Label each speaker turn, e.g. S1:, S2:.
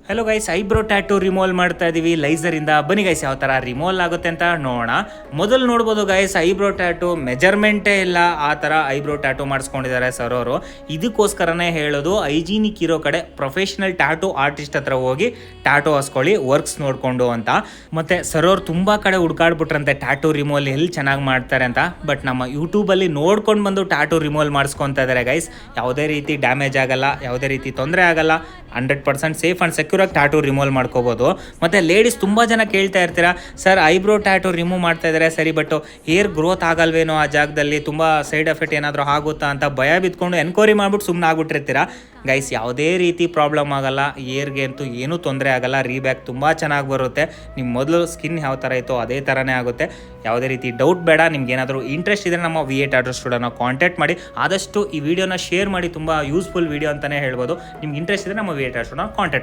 S1: Hello guys, eyebrow tattoo removal ಮಾಡ್ತಾ ಇದೀವಿ ಲೈಸರಿಂದ. ಬನ್ನಿ ಗೈಸ್, ಯಾವ ಥರ ರಿಮೂವಲ್ ಆಗುತ್ತೆ ಅಂತ ನೋಡೋಣ. ಮೊದಲು ನೋಡ್ಬೋದು ಗೈಸ್, ಐಬ್ರೋ ಟ್ಯಾಟೂ ಮೆಜರ್ಮೆಂಟೇ ಇಲ್ಲ, ಆ ಥರ ಐಬ್ರೋ ಟ್ಯಾಟೂ ಮಾಡಿಸ್ಕೊಂಡಿದ್ದಾರೆ ಸರ್ ಅವರು. ಇದಕ್ಕೋಸ್ಕರನೇ ಹೇಳೋದು, ಹೈಜೀನಿಕ್ ಇರೋ ಕಡೆ ಪ್ರೊಫೆಷನಲ್ ಟ್ಯಾಟೂ ಆರ್ಟಿಸ್ಟ್ ಹತ್ರ ಹೋಗಿ ಟ್ಯಾಟೂ ಹಾಸ್ಕೊಳ್ಳಿ ವರ್ಕ್ಸ್ ನೋಡಿಕೊಂಡು ಅಂತ. ಮತ್ತು ಸರ್ ಅವರು ತುಂಬ ಕಡೆ ಹುಡ್ಕಾಡ್ಬಿಟ್ರಂತೆ ಟ್ಯಾಟೂ ರಿಮೂವಲ್ ಎಲ್ಲಿ ಚೆನ್ನಾಗಿ ಮಾಡ್ತಾರೆ ಅಂತ. ಬಟ್ ನಮ್ಮ ಯೂಟ್ಯೂಬಲ್ಲಿ ನೋಡ್ಕೊಂಡು ಬಂದು ಟ್ಯಾಟೂ ರಿಮೂವಲ್ ಮಾಡಿಸ್ಕೊತಾ ಇದ್ದಾರೆ ಗೈಸ್. ಯಾವುದೇ ರೀತಿ ಡ್ಯಾಮೇಜ್ ಆಗಲ್ಲ, ಯಾವುದೇ ರೀತಿ ತೊಂದರೆ ಆಗಲ್ಲ, 100% ಸೇಫ್ ಆ್ಯಂಡ್ ಸೆಕ್ಯೂರ್ ಆಗಿ ಟ್ಯಾಟೂ ರಿಮೂವಲ್ ಮಾಡ್ಕೋಬೋದು. ಮತ್ತು ಲೇಡೀಸ್ ತುಂಬ ಜನ ಕೇಳ್ತಾ ಇರ್ತೀರಾ, ಸರ್ ಐಬ್ರೋ ಟ್ಯಾಟೂ ರಿಮೂವ್ ಮಾಡ್ತಾ ಇದ್ದಾರೆ ಸರಿ, ಬಟ್ ಹೇರ್ ಗ್ರೋತ್ ಆಗಲ್ವೇನೋ ಆ ಜಾಗದಲ್ಲಿ, ತುಂಬ ಸೈಡ್ ಎಫೆಕ್ಟ್ ಏನಾದರೂ ಆಗುತ್ತಾ ಅಂತ ಭಯ ಬಿದ್ಕೊಂಡು ಎನ್ಕ್ವೈರಿ ಮಾಡ್ಬಿಟ್ಟು ಸುಮ್ಮನೆ ಆಗ್ಬಿಟ್ಟಿರ್ತೀರಾ. ಗೈಸ್, ಯಾವುದೇ ರೀತಿ ಪ್ರಾಬ್ಲಮ್ ಆಗಲ್ಲ, ಏರ್ಗೆ ಅಂತೂ ಏನೂ ತೊಂದರೆ ಆಗಲ್ಲ. ರೀಬ್ಯಾಕ್ ತುಂಬ ಚೆನ್ನಾಗಿ ಬರುತ್ತೆ. ನಿಮ್ಮ ಮೊದಲು ಸ್ಕಿನ್ ಯಾವ ಥರ ಇತ್ತೋ ಅದೇ ಥರನೇ ಆಗುತ್ತೆ. ಯಾವುದೇ ರೀತಿ ಡೌಟ್ ಬೇಡ. ನಿಮ್ಗೆ ಏನಾದರೂ ಇಂಟ್ರೆಸ್ಟ್ ಇದ್ದರೆ ನಮ್ಮ ವಿ ಎ ಟ್ಯಾಟೂ ಸ್ಟುಡಿಯೋನ ಕಾಂಟ್ಯಾಕ್ಟ್ ಮಾಡಿ. ಆದಷ್ಟು ಈ ವಿಡಿಯೋನ ಶೇರ್ ಮಾಡಿ, ತುಂಬ ಯೂಸ್ಫುಲ್ ವಿಡಿಯೋ ಅಂತಲೇ ಹೇಳ್ಬೋದು. ನಿಮ್ಗೆ ಇಂಟ್ರೆಸ್ಟ್ ಇದ್ದರೆ ನಮ್ಮ ವಿ ಎ ಟ್ಯಾಟೂ ಸ್ಟುಡಿಯೋನ ಕಾಂಟ್ಯಾಕ್ಟ್